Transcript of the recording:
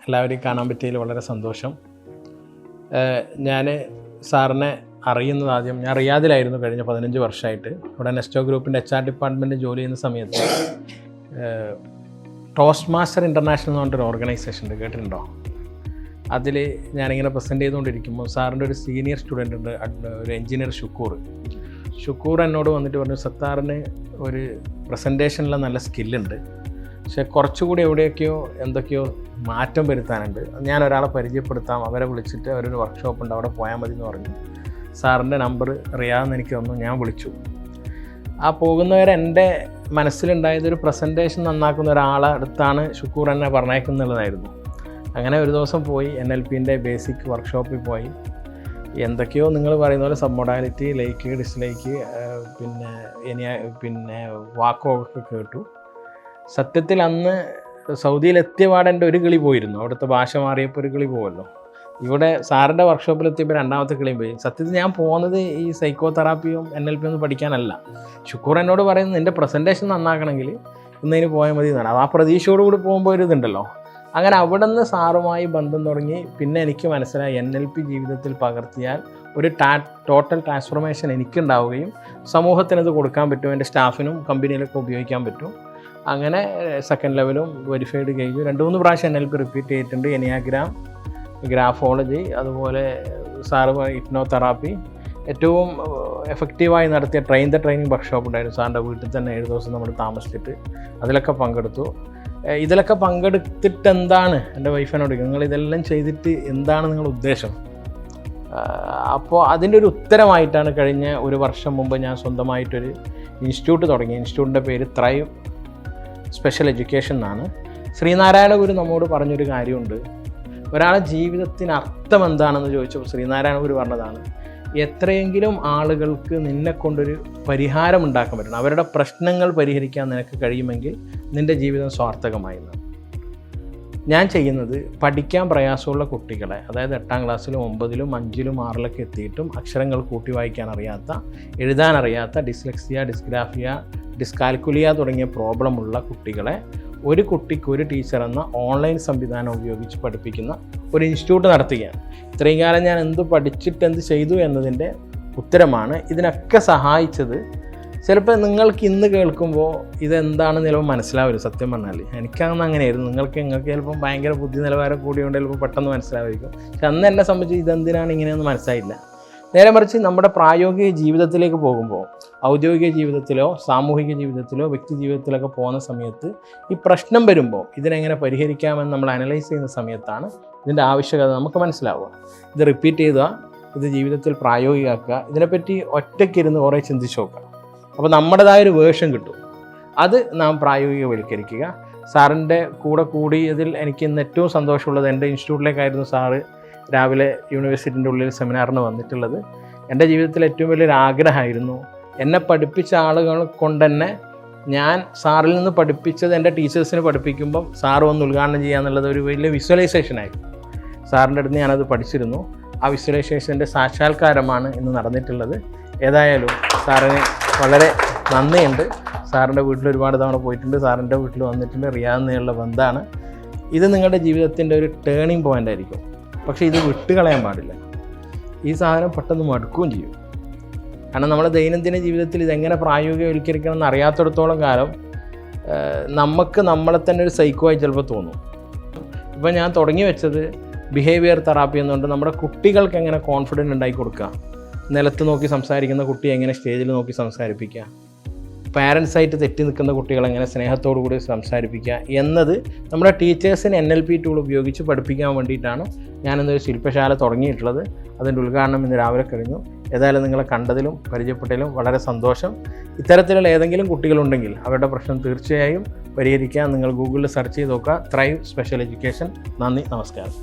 എല്ലാവരെയും കാണാൻ പറ്റിയതിൽ വളരെ സന്തോഷം. ഞാൻ സാറിനെ അറിയുന്നത് ആദ്യം ഞാൻ റിയാദിലായിരുന്നു കഴിഞ്ഞ 15 വർഷമായിട്ട്. അവിടെ നെസ്റ്റോ ഗ്രൂപ്പിൻ്റെ HR ഡിപ്പാർട്ട്മെൻറ്റ് ജോലി ചെയ്യുന്ന സമയത്ത് ടോസ്റ്റ് മാസ്റ്റർ ഇൻ്റർനാഷണൽ എന്ന് പറഞ്ഞൊരു ഓർഗനൈസേഷൻ ഉണ്ട്, കേട്ടിട്ടുണ്ടോ? അതിൽ ഞാനിങ്ങനെ പ്രസൻറ്റ് ചെയ്തുകൊണ്ടിരിക്കുമ്പോൾ സാറിൻ്റെ ഒരു സീനിയർ സ്റ്റുഡൻ്റ് ഉണ്ട്, ഒരു എൻജിനീയർ ഷുക്കൂർ എന്നോട് വന്നിട്ട് പറഞ്ഞു, സത്താറിന് ഒരു പ്രസൻറ്റേഷനിൽ നല്ല സ്കില്ലുണ്ട്, പക്ഷേ കുറച്ചുകൂടി എവിടെയൊക്കെയോ എന്തൊക്കെയോ മാറ്റം വരുത്താനുണ്ട്. ഞാൻ ഒരാളെ പരിചയപ്പെടുത്താം, അവരെ വിളിച്ചിട്ട് അവരൊരു വർക്ക്ഷോപ്പ് ഉണ്ട്, അവിടെ പോയാൽ മതി എന്ന് പറഞ്ഞു. സാറിൻ്റെ നമ്പർ റിയാദെന്ന് എനിക്ക് തന്നു. ഞാൻ വിളിച്ചു. ആ പോകുന്നവരെ എൻ്റെ മനസ്സിലുണ്ടായതൊരു പ്രസൻറ്റേഷൻ നന്നാക്കുന്ന ഒരാളെ അടുത്താണ് ഷുക്കൂർ എന്നെ പറഞ്ഞേക്കുന്നുള്ളതായിരുന്നു. അങ്ങനെ ഒരു ദിവസം പോയി NLPൻ്റെ ബേസിക് വർക്ക്ഷോപ്പിൽ പോയി. എന്തൊക്കെയോ നിങ്ങൾ പറയുന്ന പോലെ സബ്മൊഡാലിറ്റി, ലൈക്ക്, ഡിസ്ലൈക്ക്, പിന്നെ വാക്കോക്കെ കേട്ടു. സത്യത്തിൽ അന്ന് സൗദിയിലെത്തിയ പാടെൻ്റെ ഒരു കിളി പോയിരുന്നു. അവിടുത്തെ ഭാഷ മാറിയപ്പോൾ ഒരു കിളി പോകുമല്ലോ. ഇവിടെ സാറിൻ്റെ വർക്ക്ഷോപ്പിലെത്തിയപ്പോൾ രണ്ടാമത്തെ കിളിയും പോയി. സത്യത്തിൽ ഞാൻ പോകുന്നത് ഈ സൈക്കോ തെറാപ്പിയും NLP ഒന്നും പഠിക്കാനല്ല. ഷുക്കൂർ എന്നോട് പറയുന്നത് നിൻ്റെ പ്രസൻറ്റേഷൻ നന്നാക്കണമെങ്കിൽ ഇന്നതിന് പോയാൽ മതി എന്നാണ്. ആ പ്രതീക്ഷയോടുകൂടി പോകുമ്പോൾ ഒരു ഇതുണ്ടല്ലോ. അങ്ങനെ അവിടെ നിന്ന് സാറുമായി ബന്ധം തുടങ്ങി. പിന്നെ എനിക്ക് മനസ്സിലായി NLP ജീവിതത്തിൽ പകർത്തിയാൽ ഒരു ടോട്ടൽ ട്രാൻസ്ഫോർമേഷൻ എനിക്കുണ്ടാവുകയും സമൂഹത്തിനത് കൊടുക്കാൻ പറ്റും, എൻ്റെ സ്റ്റാഫിനും കമ്പനിയിലൊക്കെ ഉപയോഗിക്കാൻ പറ്റും. അങ്ങനെ സെക്കൻഡ് ലെവലും വെരിഫൈഡ് കഴിഞ്ഞു. 2-3 പ്രാവശ്യം NLP റിപ്പീറ്റ് ചെയ്തിട്ടുണ്ട്. എനിയാഗ്രാം, ഗ്രാഫോളജി, അതുപോലെ സാറ് ഹിപ്നോതെറാപ്പി. ഏറ്റവും എഫക്റ്റീവായി നടത്തിയ ട്രെയിനിങ് വർക്ക്ഷോപ്പ് ഉണ്ടായിരുന്നു സാറിൻ്റെ വീട്ടിൽ തന്നെ 7 ദിവസം നമ്മൾ താമസിച്ചിട്ട്. അതിലൊക്കെ പങ്കെടുത്തു. ഇതിലൊക്കെ പങ്കെടുത്തിട്ട് എന്താണ്, എൻ്റെ വൈഫിനോട് നിങ്ങൾ ഇതെല്ലാം ചെയ്തിട്ട് എന്താണ് നിങ്ങളുടെ ഉദ്ദേശം? അപ്പോൾ അതിൻ്റെ ഒരു ഉത്തരമായിട്ടാണ് കഴിഞ്ഞ ഒരു വർഷം മുമ്പ് ഞാൻ സ്വന്തമായിട്ടൊരു ഇൻസ്റ്റിറ്റ്യൂട്ട് തുടങ്ങി. ഇൻസ്റ്റിറ്റ്യൂട്ടിൻ്റെ പേര് ത്രൈവ് സ്പെഷ്യൽ എഡ്യൂക്കേഷൻ എന്നാണ്. ശ്രീനാരായണ ഗുരു നമ്മോട് പറഞ്ഞൊരു കാര്യമുണ്ട്. ഒരാളെ ജീവിതത്തിന് അർത്ഥം എന്താണെന്ന് ചോദിച്ചപ്പോൾ ശ്രീനാരായണ ഗുരു പറഞ്ഞതാണ്, എത്രയെങ്കിലും ആളുകൾക്ക് നിന്നെക്കൊണ്ടൊരു പരിഹാരം ഉണ്ടാക്കാൻ പറ്റണം, അവരുടെ പ്രശ്നങ്ങൾ പരിഹരിക്കാൻ നിനക്ക് കഴിയുമെങ്കിൽ നിൻ്റെ ജീവിതം സ്വാർത്ഥകമായി. ഞാൻ ചെയ്യുന്നത് പഠിക്കാൻ പ്രയാസമുള്ള കുട്ടികളെ, അതായത് 8ാം ക്ലാസ്സിലും 9ലും 5ലും 6ലൊക്കെ എത്തിയിട്ടും അക്ഷരങ്ങൾ കൂട്ടി വായിക്കാൻ അറിയാത്ത, എഴുതാനറിയാത്ത, ഡിസ്ലെക്സിയ, ഡിസ്ഗ്രാഫിയ, ഡിസ്കാൽക്കുലിയ തുടങ്ങിയ പ്രോബ്ലമുള്ള കുട്ടികളെ ഒരു കുട്ടിക്ക് ഒരു ടീച്ചർ എന്ന ഓൺലൈൻ സംവിധാനം ഉപയോഗിച്ച് പഠിപ്പിക്കുന്ന ഒരു ഇൻസ്റ്റിറ്റ്യൂട്ട് നടത്തുകയാണ്. ഇത്രയും കാലം ഞാൻ എന്ത് പഠിച്ചിട്ട് എന്ത് ചെയ്തു എന്നതിൻ്റെ ഉത്തരമാണ്. ഇതിനൊക്കെ സഹായിച്ചത്, ചിലപ്പോൾ നിങ്ങൾക്ക് ഇന്ന് കേൾക്കുമ്പോൾ ഇതെന്താണെന്ന് ചിലപ്പോൾ മനസ്സിലാവില്ല. സത്യം പറഞ്ഞാൽ എനിക്കന്ന് അങ്ങനെയായിരുന്നു. നിങ്ങൾക്ക് ചിലപ്പം ഭയങ്കര ബുദ്ധി നിലവാരം കൂടിയുകൊണ്ട് ചിലപ്പോൾ പെട്ടെന്ന് മനസ്സിലാവുമായിരിക്കും. പക്ഷെ അന്ന് എന്നെ സംബന്ധിച്ച് ഇതെന്തിനാണ് ഇങ്ങനെയൊന്നും മനസ്സിലായില്ല. നേരെ മറിച്ച് നമ്മുടെ പ്രായോഗിക ജീവിതത്തിലേക്ക് പോകുമ്പോൾ, ഔദ്യോഗിക ജീവിതത്തിലോ സാമൂഹിക ജീവിതത്തിലോ വ്യക്തി ജീവിതത്തിലൊക്കെ പോകുന്ന സമയത്ത് ഈ പ്രശ്നം വരുമ്പോൾ ഇതിനെങ്ങനെ പരിഹരിക്കാമെന്ന് നമ്മൾ അനലൈസ് ചെയ്യുന്ന സമയത്താണ് ഇതിൻ്റെ ആവശ്യകത നമുക്ക് മനസ്സിലാവുക. ഇത് റിപ്പീറ്റ് ചെയ്യുക, ഇത് ജീവിതത്തിൽ പ്രായോഗികമാക്കുക, ഇതിനെപ്പറ്റി ഒറ്റയ്ക്കിരുന്ന് കുറേ ചിന്തിച്ച് നോക്കുക. അപ്പോൾ നമ്മുടേതായൊരു വേർഷൻ കിട്ടും. അത് നാം പ്രായോഗികവൽക്കരിക്കുക. സാറിൻ്റെ കൂടെ കൂടിയതിൽ എനിക്ക് ഇന്ന് ഏറ്റവും സന്തോഷമുള്ളത്, എൻ്റെ ഇൻസ്റ്റിറ്റ്യൂട്ടിലേക്കായിരുന്നു സാറ് രാവിലെ യൂണിവേഴ്സിറ്റിൻ്റെ ഉള്ളിൽ സെമിനാറിന് വന്നിട്ടുള്ളത്. എൻ്റെ ജീവിതത്തിൽ ഏറ്റവും വലിയൊരു ആഗ്രഹമായിരുന്നു, എന്നെ പഠിപ്പിച്ച ആളുകൾ കൊണ്ട് തന്നെ ഞാൻ സാറിൽ നിന്ന് പഠിപ്പിച്ചത് എൻ്റെ ടീച്ചേഴ്സിന് പഠിപ്പിക്കുമ്പം സാറ് വന്ന് ഉദ്ഘാടനം ചെയ്യുക എന്നുള്ളത് ഒരു വലിയ വിഷ്വലൈസേഷനായിരുന്നു. സാറിൻ്റെ അടുത്ത് ഞാനത് പഠിച്ചിരുന്നു. ആ വിഷ്വലൈസേഷൻ്റെ സാക്ഷാത്കാരമാണ് ഇന്ന് നടന്നിട്ടുള്ളത്. ഏതായാലും സാറിന് വളരെ നന്ദിയുണ്ട്. സാറിൻ്റെ വീട്ടിൽ ഒരുപാട് തവണ പോയിട്ടുണ്ട്, സാറിൻ്റെ വീട്ടിൽ വന്നിട്ടുണ്ട്. റിയാദിൽ നിന്നുള്ള ബന്ധമാണ് ഇത്. നിങ്ങളുടെ ജീവിതത്തിൻ്റെ ഒരു ടേണിംഗ് പോയിൻ്റ് ആയിരിക്കും. പക്ഷേ ഇത് വിട്ടുകളയാൻ പാടില്ല. ഈ സാധനം പെട്ടെന്ന് മടുക്കുകയും ചെയ്യും. കാരണം നമ്മുടെ ദൈനംദിന ജീവിതത്തിൽ ഇതെങ്ങനെ പ്രായോഗികവൽക്കരിക്കണം എന്ന് അറിയാത്തിടത്തോളം കാലം നമുക്ക് നമ്മളെ തന്നെ ഒരു സൈക്കോ ആയി ചിലപ്പോൾ തോന്നും. ഇപ്പോൾ ഞാൻ തുടങ്ങി വെച്ചത് ബിഹേവിയർ തെറാപ്പി എന്നുകൊണ്ട് നമ്മുടെ കുട്ടികൾക്ക് എങ്ങനെ കോൺഫിഡൻറ്റ് ഉണ്ടാക്കി കൊടുക്കുക, നിലത്ത് നോക്കി സംസാരിക്കുന്ന കുട്ടിയെ എങ്ങനെ സ്റ്റേജിൽ നോക്കി സംസാരിപ്പിക്കുക, പാരൻസായിട്ട് തെറ്റി നിൽക്കുന്ന കുട്ടികളെ എങ്ങനെ സ്നേഹത്തോടു കൂടി സംസാരിപ്പിക്കുക എന്നത് നമ്മുടെ ടീച്ചേഴ്സിന് NLP ടൂൾ ഉപയോഗിച്ച് പഠിപ്പിക്കാൻ വേണ്ടിയിട്ടാണ് ഞാനിന്നൊരു ശില്പശാല തുടങ്ങിയിട്ടുള്ളത്. അതിൻ്റെ ഉദ്ഘാടനം ഇന്ന് രാവിലെ കഴിഞ്ഞു. ഏതായാലും നിങ്ങളെ കണ്ടതിലും പരിചയപ്പെട്ടതിലും വളരെ സന്തോഷം. ഇത്തരത്തിലുള്ള ഏതെങ്കിലും കുട്ടികളുണ്ടെങ്കിൽ അവരുടെ പ്രശ്നം തീർച്ചയായും പരിഹരിക്കാൻ നിങ്ങൾ ഗൂഗിളിൽ സെർച്ച് ചെയ്ത് നോക്കുക, ത്രൈവ് സ്പെഷ്യൽ എഡ്യൂക്കേഷൻ. നന്ദി, നമസ്കാരം.